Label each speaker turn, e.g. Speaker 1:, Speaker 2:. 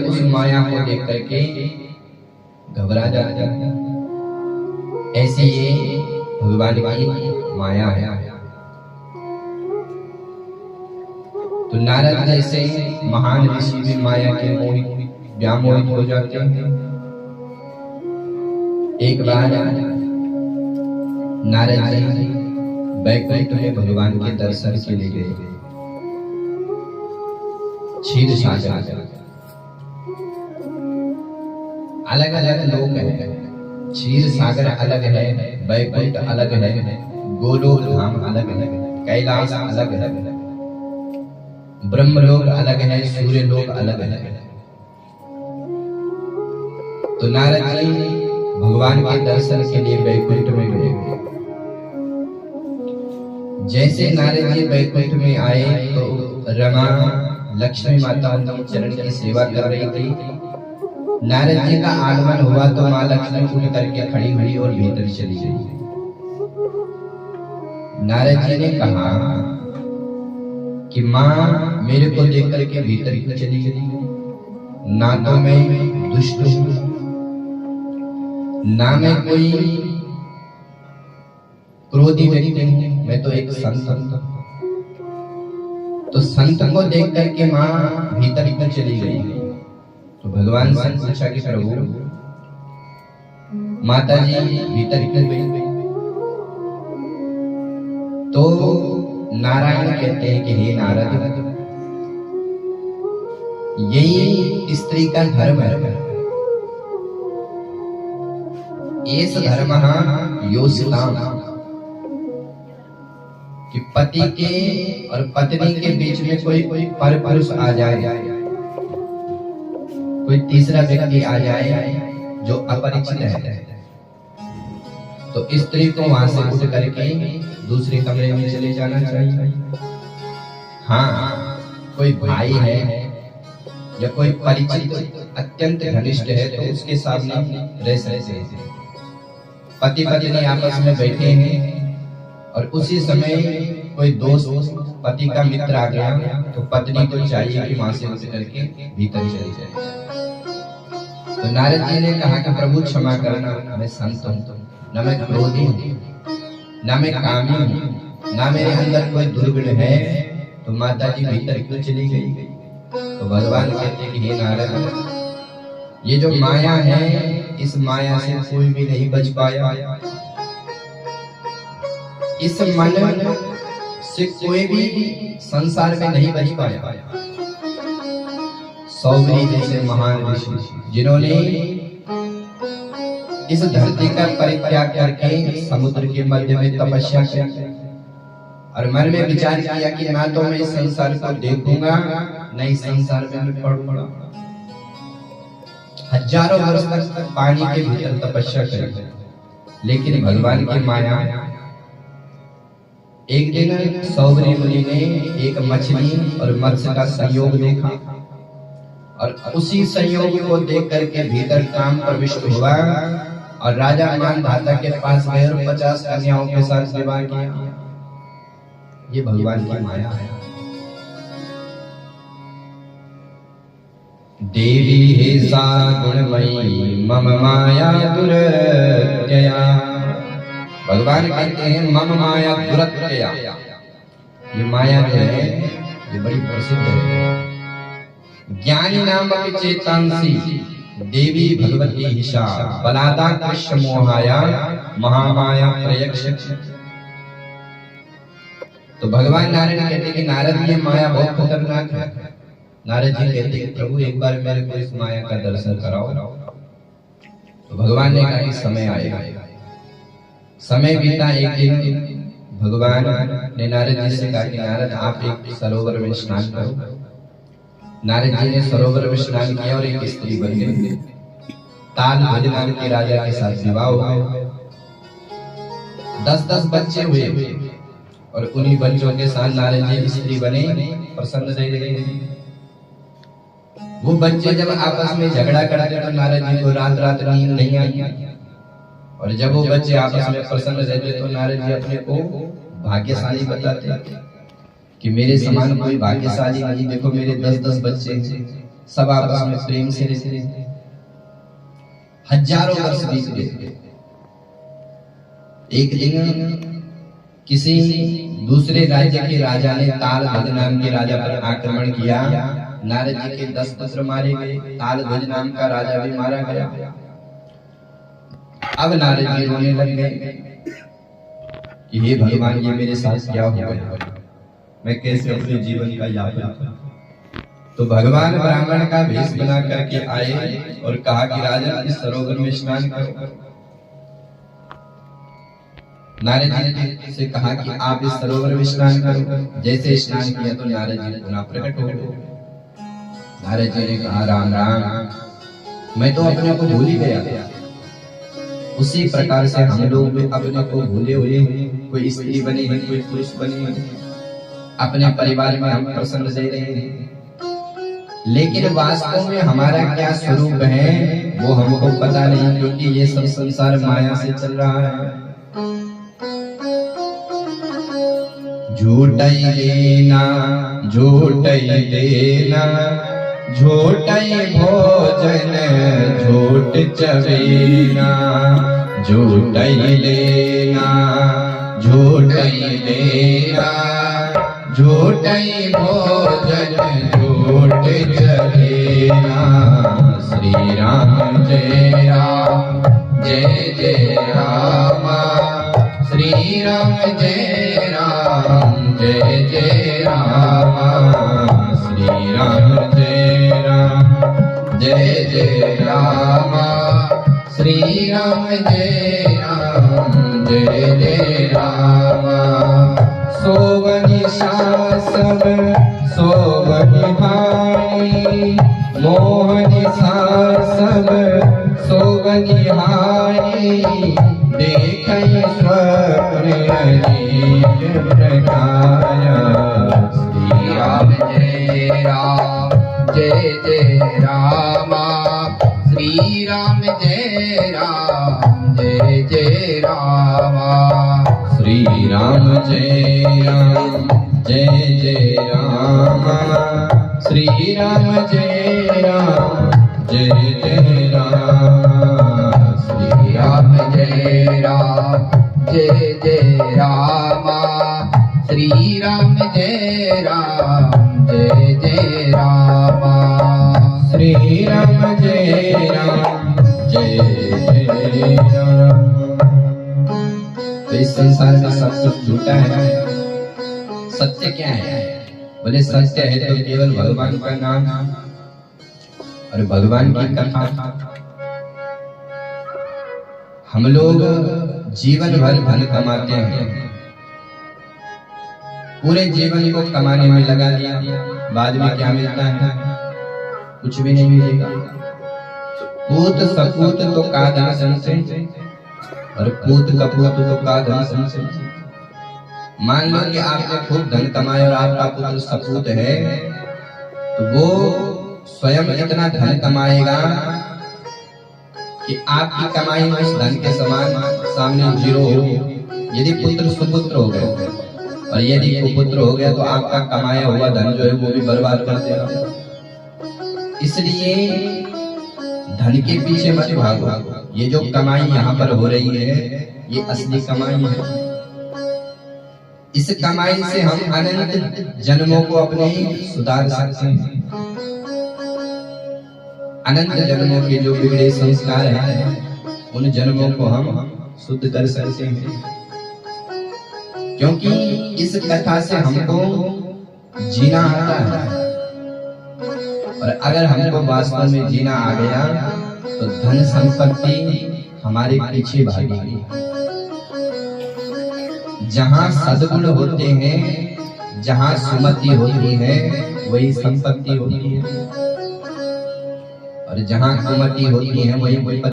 Speaker 1: उस माया को देख करके घबरा जाते हैं। ऐसी ये भगवान की माया है। तो नारद जैसे महान ऋषि भी माया के व्यामोहित हो जाते हैं। एक बार नारद जी वैकुंठ में भगवान के दर्शन के लिए गए। क्षीर सागर, अलग अलग लोग हैं। क्षीर सागर अलग है, वैकुंठ अलग है, गोलोक धाम अलग है, कैलाश अलग है, ब्रह्मलोक अलग है, सूर्य लोक अलग है। तो नारद जी भगवान के दर्शन के लिए वैकुंठ में गए। जैसे नारद जी वैकुंठ में आए तो रमा लक्ष्मी माता उनके चरण की सेवा कर रही थी। नारद जी का आगमन हुआ तो माँ लक्ष्मी उठ करके खड़ी हुई और भीतर चली गई। नारद जी ने कहा कि माँ मेरे को देख करके भीतर क्यों चली गई? ना तो मैं दुष्ट हूं, ना मैं कोई क्रोधी व्यक्ति हूं, मैं तो एक संत हूं। तो संत को देख करके माँ भीतर क्यों चली गई? तो भगवान से पूछा कि प्रभु माता जी भीतर क्यों गई? तो नारायण कहते हैं कि हे नारद, यही स्त्री का धर्म है। एस धर्मः योषिताम्, कि पति के और पत्नी के बीच में कोई पर पुरुष आ जाए, कोई तीसरा व्यक्ति आ जाए जो अपरिचित है, तो स्त्री को वहां से उठ करके दूसरे कमरे में चले जाना चाहिए। हाँ, कोई भाई है या कोई परिचित अत्यंत घनिष्ठ है तो उसके सामने रह सकते हैं। पति पत्नी आपस में बैठे हैं और उसी समय कोई दोस्त पति का मित्र आ गया तो पत्नी को चाहिए कि वहां से उठ करके भीतर चली जाए। तो नारद जी ने कहा कि प्रभु क्षमा करना, मैं संत हूं, न मैं क्रोधी हूं, न मैं कामी हूं, न मेरे अंदर कोई दुर्गुण है, तो माता जी भीतर क्यों चली गई? तो भगवान कहते हैं कि हे नारद, ये जो माया है इस माया से कोई भी नहीं बच पाया। इस मन से कोई भी संसार में नहीं बच पाया। सौगरी जैसे महान ऋषि जिन्होंने इस धरती का परित्याग करके समुद्र के मध्य में तपस्या की और मन में विचार किया कि ना तो मैं इस संसार को देखूंगा, न इस संसार में मैं पड़ूंगा। हजारों वर्ष तक पानी के भीतर तपस्या करी, लेकिन भगवान की माया। एक दिन सौगरी मुनि ने एक मछली और मत्स्य का संयोग देखा और उसी संयोग को देख करके भीतर काम प्रविष्ट हुआ और राजा मानधाता के पास गए और 50 कन्याओं के साथ विवाह किया। ये भगवान की माया है। देवी हे सा गुणमयी मम माया दुरत्यया। भगवान कहते हैं मम माया दुरत्यया। ये माया जो है ये बड़ी प्रसिद्ध है। ज्ञानी नाम चेतांसी देवी भगवती हिषा बलादा कृष्ण मोहाया महामाया प्रयक्ष। तो भगवान नारायण कहते हैं कि नारद ये माया बहुत खतरनाक है। नारद जी कहते हैं प्रभु एक बार मेरे को इस माया का दर्शन कराओ। तो भगवान ने कहा कि समय आएगा। समय बीता। एक दिन भगवान ने नारद जी से कहा कि नारद आप एक सरोवर में स्नान करो। नारद जी ने सरोवर में स्नान किया और एक स्त्री बन गई। ताल भजनाल के राजा के साथ विवाह हुआ। 10-10 बच्चे हुए और उन्हीं बच्चों के साथ नारद जी स्त्री बने, प्रसन्न रहे। वो बच्चे जब आपस में झगड़ा करते तो नारद जी को रात रात नींद नहीं आई, और जब वो बच्चे आपस में प्रसन्न रहते तो नारद जी अपने को भाग्यशाली बताते कि मेरे समान कोई भाग्यशाली नहीं। देखो मेरे 10-10 बच्चे, सब आपस में प्रेम से रहते थे। हजारों वर्ष बीत गए। एक दिन किसी दूसरे राज्य के राजा ने तालध्वज नाम के राजा पर आक्रमण किया। नारद जी के 10 पुत्र मारे गए, तालध्वज नाम का राजा भी मारा गया। अब नारद जी रोने लग गए कि हे भगवान, ये मेरे साथ क्या हो गया, मैं कैसे अपने जीवन का यापन करूं। तो भगवान ब्राह्मण का भेष बना करके आए और कहा कि राजा, इस सरोवर में स्नान करो। नारद जी से कहा कि आप इस सरोवर में स्नान करो। जैसे स्नान किया तो नारद जी पुनः प्रकट हो गए। नारद जी ने कहा, राम राम, मैं तो अपने को भूल ही गया। उसी प्रकार से हम लोग भी अपने को भूले हुए, कोई स्त्री बनी है, कोई पुरुष बनी है, अपने परिवार में हम प्रसन्न दे रहे हैं, लेकिन वास्तव में हमारा क्या स्वरूप है वो हमको पता नहीं, क्योंकि ये सब संसार माया से चल रहा है। झूठई लेना, झूठई देना, झूठई भोजन, झूठ चवेना। झूठई लेना, झूठई देना, झूठई भोजन, झूठ चवेना। श्री राम जय राम, जय जय राम। श्री राम जय राम, जय जय राम। श्री राम जय राम, जय जय राम। श्री राम जय राम, जय जय राम। सोवनि शासव, सोवनि हानि, मोहनि शासव, सोवनि हानि। देखै स्वप्न अनेक प्रकार। श्री राम जय राम, जय जय राम। श्री राम जय राम, जय जय राम। श्री राम जय राम, जय जय राम। श्री राम जय राम, जय जय राम। श्री राम जय राम, जय जय राम। श्री राम जय राम, जय जय राम। श्री राम जय राम, जय जय राम। तो इस संसार में सब कुछ झूठा है, सत्य क्या है? बोले सत्य है तो केवल भगवान का नाम और भगवान की कथा। हम लोग जीवन भर धन कमाते हैं, पूरे जीवन को कमाने में लगा दिया, बाद में क्या मिलता है? कुछ भी नहीं मिलेगा। पूत सपूत तो का धन संचय, और पूत कपूत तो का धन संचय। मान लो कि आपने खूब धन कमाया और आपका पुत्र सपूत है, तो वो स्वयं इतना धन कमाएगा कि आपकी कमाई उस धन के समान सामने जीरो हो। यदि पुत्र सुपुत्र हो गए और यदि कुपुत्र हो गया तो आपका कमाया हुआ धन जो है वो भी बर्बाद कर देगा। इसलिए धन के पीछे मत भागो। ये जो कमाई यहाँ पर हो रही है ये असली कमाई है। इस कमाई से हम अनंत जन्मों को अपने सुधार सकते हैं। अनंत जन्मों के जो बिगड़े संस्कार हैं उन जन्मों को हम शुद्ध कर सकते हैं, क्योंकि इस कथा से हमको जीना आता है। और अगर हमको वास्तव में जीना आ गया तो धन संपत्ति हमारे पीछे भागेगी। जहाँ सद्गुण होते हैं, जहाँ सुमति होती है, वही संपत्ति होती है, और जहाँ कुमति होती है वही